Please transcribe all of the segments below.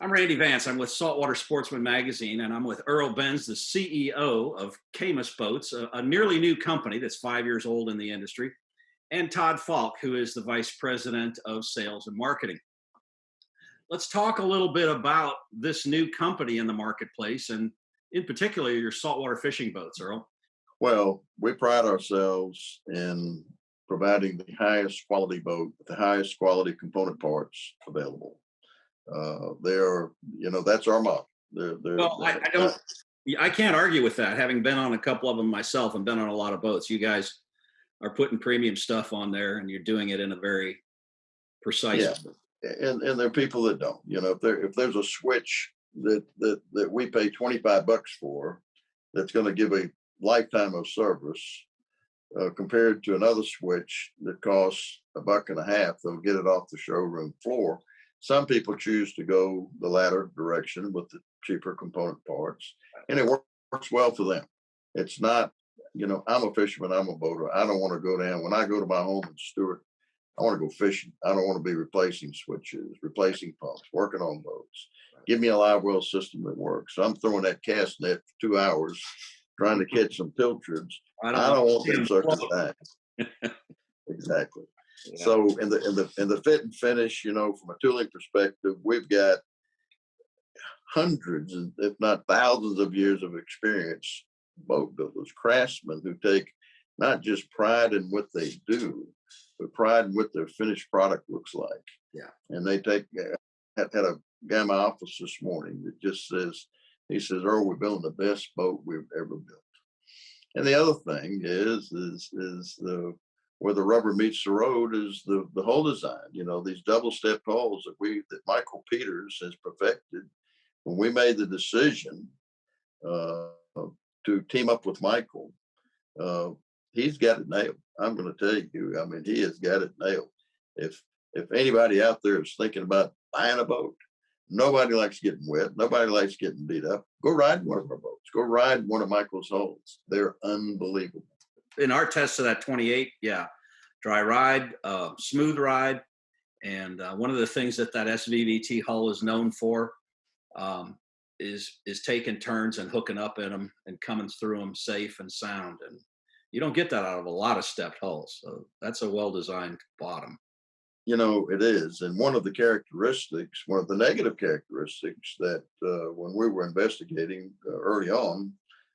I'm Randy Vance. I'm with Saltwater Sportsman Magazine, and I'm with Earl Bentz, the CEO of Caymas Boats, a nearly new company that's 5 years old in the industry, and Todd Falk, who is the Vice President of Sales and Marketing. Let's talk a little bit about this new company in the marketplace, and in particular, your saltwater fishing boats, Earl. Well, we pride ourselves in providing the highest quality boat with the highest quality component parts available. They are, that's our motto. Well, I don't, I can't argue with that. Having been on a couple of them myself and been on a lot of boats, you guys are putting premium stuff on there, and you're doing it in a very precise yeah, and there are people that don't. If there's a switch that we pay $25 for, that's going to give a lifetime of service, compared to another switch that costs $1.50, they'll get it off the showroom floor. Some people choose to go the latter direction with the cheaper component parts, and it works well for them. It's not, I'm a fisherman, I'm a boater. I don't want to go down. When I go to my home in Stewart, I want to go fishing. I don't want to be replacing switches, replacing pumps, working on boats. Give me a live well system that works. So I'm throwing that cast net for 2 hours trying to catch some pilchards. I don't want them suckers dying. Exactly. Yeah. So in the fit and finish, from a tooling perspective, we've got hundreds, if not thousands of years of experience, boat builders, craftsmen who take not just pride in what they do, but pride in what their finished product looks like. Yeah. And they take, had a guy in my office this morning that just says, he says, Earl, we're building the best boat we've ever built. And the other thing is where the rubber meets the road is the hull design. These double step hulls that Michael Peters has perfected. When we made the decision to team up with Michael, he's got it nailed. I'm going to tell you, he has got it nailed. If anybody out there is thinking about buying a boat, nobody likes getting wet. Nobody likes getting beat up. Go ride one of our boats. Go ride one of Michael's hulls. They're unbelievable. In our test of that 28, yeah, dry ride, smooth ride. And one of the things that SVVT hull is known for is taking turns and hooking up in them and coming through them safe and sound. And you don't get that out of a lot of stepped hulls. So that's a well-designed bottom. It is. And one of the negative characteristics that when we were investigating early on,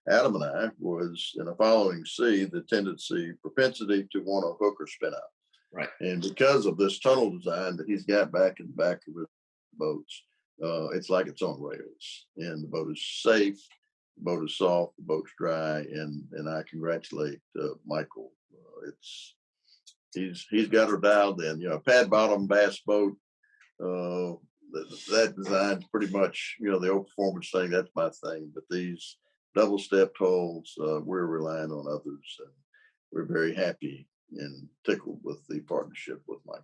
Adam and I, was in a following sea, the propensity to want to hook or spin out. Right. And because of this tunnel design that he's got back in the back of his boats, it's like it's on rails. And the boat is safe, the boat is soft, the boat's dry, and I congratulate Michael. He's got her dialed in. Pad bottom bass boat. That design's pretty much, the old performance thing. That's my thing. But these double stepped hulls, we're relying on others, and we're very happy and tickled with the partnership with Michael.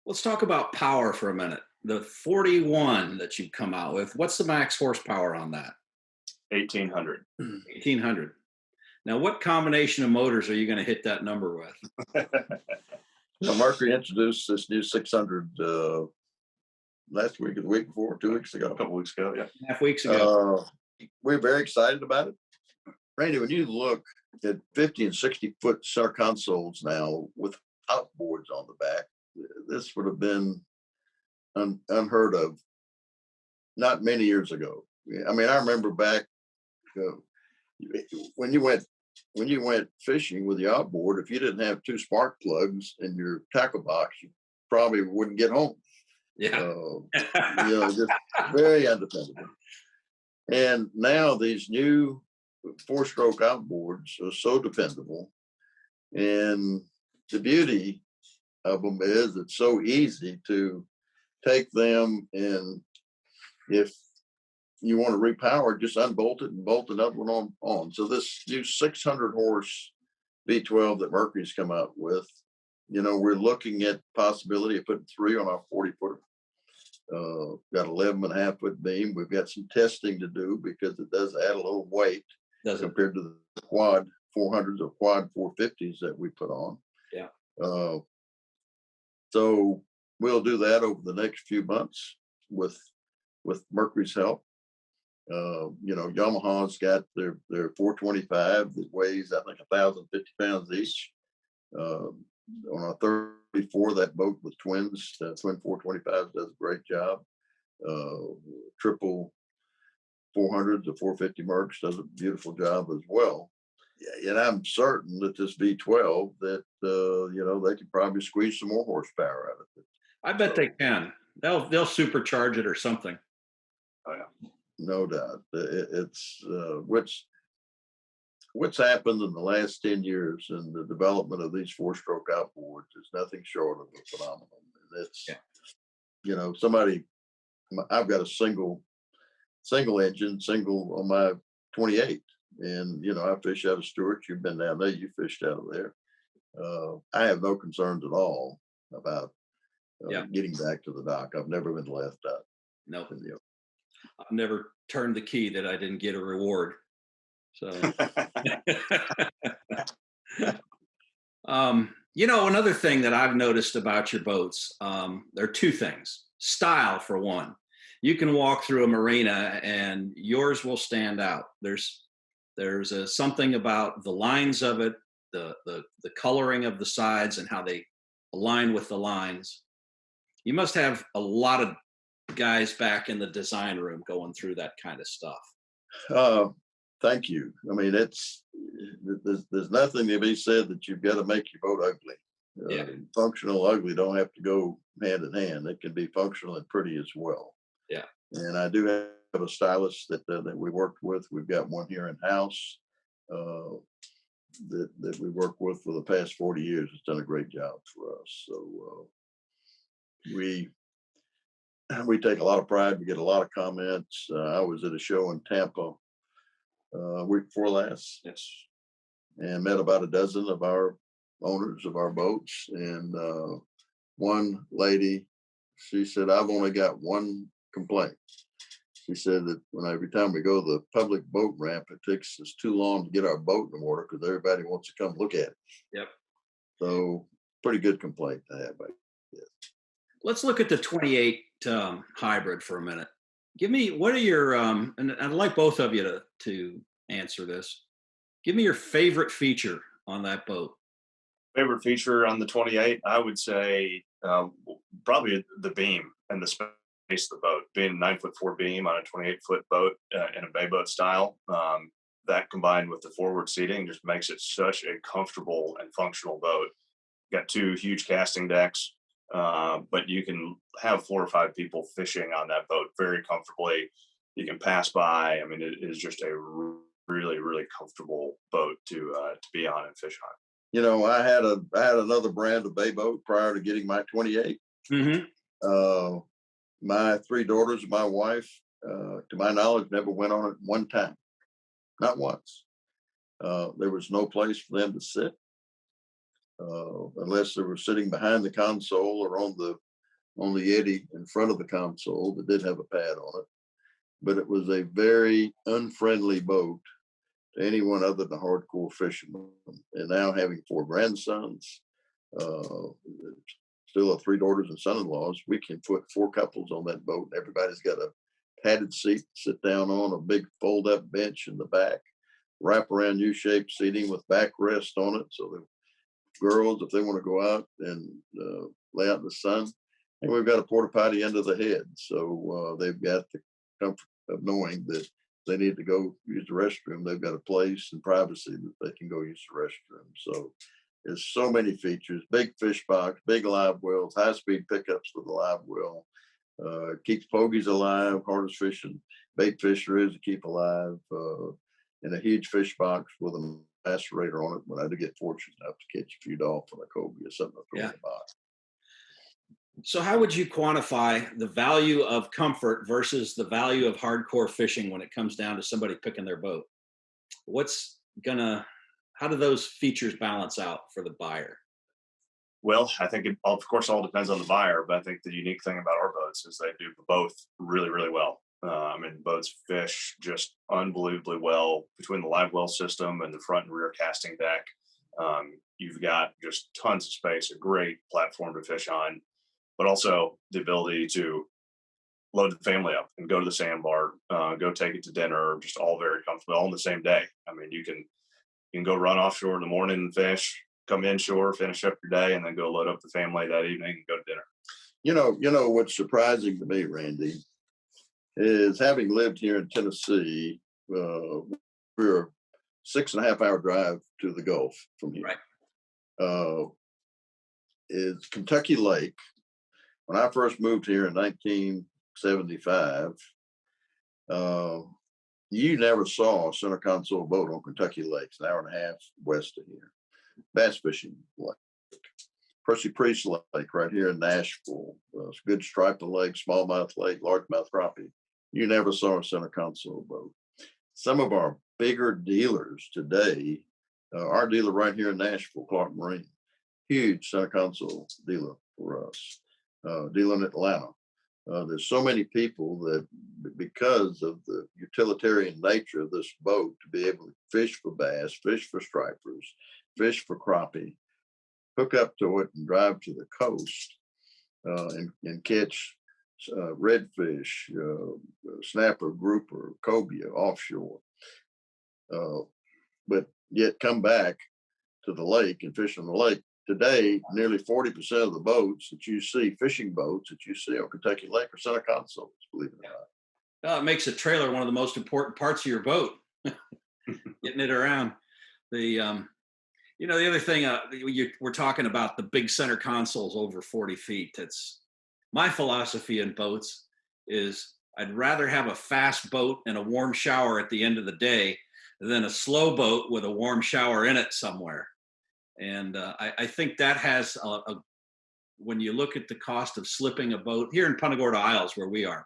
Let's talk about power for a minute. The 41 that you've come out with, what's the max horsepower on that? 1,800. 1,800. Now, what combination of motors are you going to hit that number with? Mercury introduced this new 600 last week or the week before, 2 weeks ago. A couple weeks ago, yeah. Half weeks ago. We're very excited about it. Randy, when you look at 50 and 60 foot center consoles now with outboards on the back, this would have been unheard of not many years ago. I remember back when you went fishing with the outboard, if you didn't have 2 spark plugs in your tackle box, you probably wouldn't get home. Yeah. Just very undependable. And now these new 4-stroke outboards are so dependable. And the beauty of them is it's so easy to take them, and if you want to repower, just unbolt it and bolt another one on. So this new 600 horse V12 that Mercury's come out with, we're looking at possibility of putting 3 on our 40-footer. Got 11.5 foot beam. We've got some testing to do because it does add a little weight compared to the quad 400s or quad 450s that we put on. Yeah. So we'll do that over the next few months with with Mercury's help. Yamaha's got their 425 that weighs, I think, 1,050 pounds each. On a 34, that boat with twins, twin 425s does a great job. Triple 400s, the 450 Mercs does a beautiful job as well. Yeah, and I'm certain that this V12 that they could probably squeeze some more horsepower out of it. I bet they can. They'll supercharge it or something. Oh yeah, no doubt. It's what's happened in the last 10 years in the development of these four-stroke outboards is nothing short of a phenomenon. And it's I've got a single engine, on my 28. And, I fish out of Stewart. You've been down there. You fished out of there. I have no concerns at all about getting back to the dock. I've never been left out. No. I've never turned the key that I didn't get a reward. So, another thing that I've noticed about your boats, there are two things. Style, for one. You can walk through a marina and yours will stand out. There's something about the lines of it, the coloring of the sides and how they align with the lines. You must have a lot of guys back in the design room going through that kind of stuff. Thank you. I mean, there's nothing to be said that you've got to make your boat ugly. Functional, ugly don't have to go hand in hand. It can be functional and pretty as well. Yeah. And I do have a stylist that we worked with. We've got one here in house that we work with for the past 40 years. It's done a great job for us. So we take a lot of pride. We get a lot of comments. I was at a show in Tampa week before last. Yes. And met about a dozen of our owners of our boats. And one lady, she said, I've only got one complaint. She said that every time we go to the public boat ramp, it takes us too long to get our boat in the water because everybody wants to come look at it. Yep. So pretty good complaint to have. Let's look at the 28 hybrid for a minute. Give me, what are your, and I'd like both of you to answer this. Give me your favorite feature on that boat. Favorite feature on the 28, I would say probably the beam and the space of the boat. Being a 9'4" beam on a 28-foot boat in a bay boat style, that combined with the forward seating just makes it such a comfortable and functional boat. Got two huge casting decks, but you can have 4 or 5 people fishing on that boat very comfortably. You can pass by. I mean, it is just a really, really comfortable boat to be on and fish on. I had another brand of bay boat prior to getting my 28. Mm-hmm. My 3 daughters and my wife, to my knowledge, never went on it one time, not once. There was no place for them to sit unless they were sitting behind the console or on the eddy in front of the console that did have a pad on it. But it was a very unfriendly boat to anyone other than a hardcore fisherman. And now having 4 grandsons, still have 3 daughters and son-in-laws, we can put 4 couples on that boat. Everybody's got a padded seat to sit down on, a big fold-up bench in the back, wrap around U-shaped seating with backrest on it. So the girls, if they want to go out and lay out in the sun, and we've got a porta potty under the head. So they've got the comfort of knowing that they need to go use the restroom. They've got a place and privacy that they can go use the restroom. So there's so many features: big fish box, big live wells, high speed pickups with the live well, keeps pogies alive, hardest fishing bait fish there is to keep alive, and a huge fish box with a macerator on it when I do get fortunate enough to catch a few dolphin, a cobia, or something to throw in the box. So how would you quantify the value of comfort versus the value of hardcore fishing when it comes down to somebody picking their boat? How do those features balance out for the buyer? Well, I think it, of course, all depends on the buyer, but I think the unique thing about our boats is they do both really, really well. Boats fish just unbelievably well between the live well system and the front and rear casting deck. You've got just tons of space, a great platform to fish on, but also the ability to load the family up and go to the sandbar, go take it to dinner, just all very comfortable, all in the same day. I mean, you can go run offshore in the morning and fish, come inshore, finish up your day, and then go load up the family that evening and go to dinner. You know what's surprising to me, Randy, is having lived here in Tennessee, we're a 6.5-hour drive to the Gulf from here. Right. Is Kentucky Lake. When I first moved here in 1975, you never saw a center console boat on Kentucky Lakes, an hour and a half west of here. Bass fishing lake. Percy Priest Lake right here in Nashville. It's a good striped lake, smallmouth lake, largemouth crappie. You never saw a center console boat. Some of our bigger dealers today, our dealer right here in Nashville, Clark Marine, huge center console dealer for us. Dealer in Atlanta. There's so many people that, because of the utilitarian nature of this boat, to be able to fish for bass, fish for stripers, fish for crappie, hook up to it and drive to the coast and catch redfish, snapper, grouper, cobia offshore. But yet come back to the lake and fish on the lake. Today, nearly 40% of the boats that you see, fishing boats that you see on Kentucky Lake, are center consoles, believe it or not. It makes a trailer one of the most important parts of your boat, getting it around. The other thing, we're talking about the big center consoles over 40 feet. That's my philosophy in boats is I'd rather have a fast boat and a warm shower at the end of the day than a slow boat with a warm shower in it somewhere. And I think that has when you look at the cost of slipping a boat here in Punta Gorda Isles, where we are,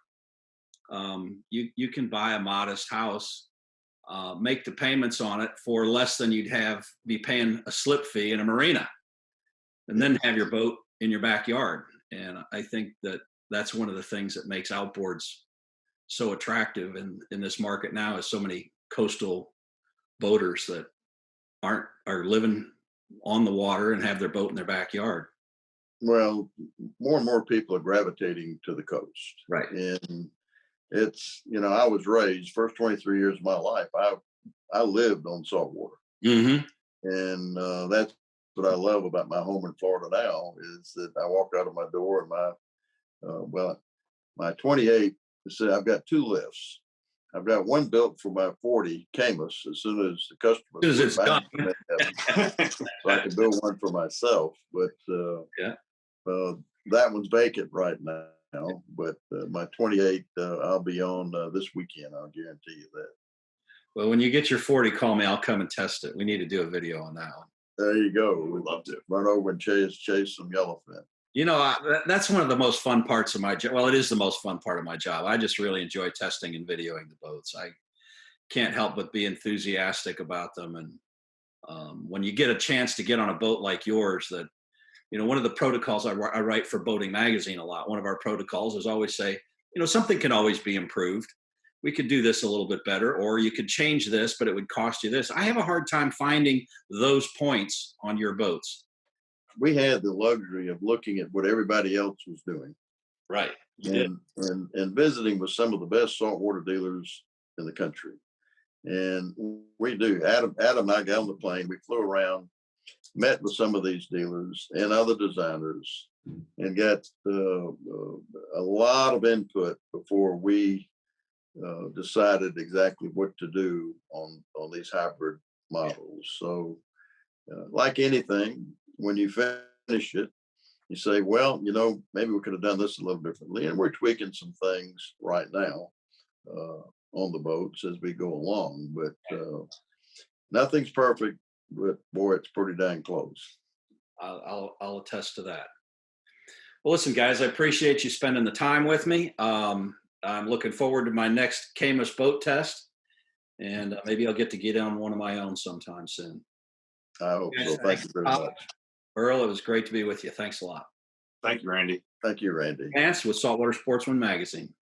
you can buy a modest house, make the payments on it for less than you'd be paying a slip fee in a marina, and then have your boat in your backyard. And I think that's one of the things that makes outboards so attractive in this market now, is so many coastal boaters that are living on the water and have their boat in their backyard. Well, more and more people are gravitating to the coast. Right. And it's, I was raised, first 23 years of my life, I lived on saltwater. Mm-hmm. And that's what I love about my home in Florida now, is that I walk out of my door and my 28, so I've got 2 lifts. I've got one built for my 40 Caymas as soon as the customer. As soon as it's done. So I can build one for myself, but that one's vacant right now. But my 28, I'll be on this weekend. I'll guarantee you that. Well, when you get your 40, call me. I'll come and test it. We need to do a video on that one. There you go. We'd love to run over and chase some yellowfin. That's one of the most fun parts of my job. Well, it is the most fun part of my job. I just really enjoy testing and videoing the boats. I can't help but be enthusiastic about them. And when you get a chance to get on a boat like yours, that, one of the protocols I write for Boating Magazine a lot, one of our protocols is always say, something can always be improved. We could do this a little bit better, or you could change this, but it would cost you this. I have a hard time finding those points on your boats. We had the luxury of looking at what everybody else was doing. Right. And visiting with some of the best saltwater dealers in the country. And we do. Adam and I got on the plane. We flew around, met with some of these dealers and other designers, and got a lot of input before we decided exactly what to do on these hybrid models. So like anything, when you finish it, you say, well, maybe we could have done this a little differently. And we're tweaking some things right now on the boats as we go along. But nothing's perfect, but boy, it's pretty dang close. I'll attest to that. Well, listen, guys, I appreciate you spending the time with me. I'm looking forward to my next Caymas boat test, and maybe I'll get on one of my own sometime soon. I hope so. Thank you very much. Earl, it was great to be with you. Thanks a lot. Thank you, Randy. Thank you, Randy. Vance with Saltwater Sportsman Magazine.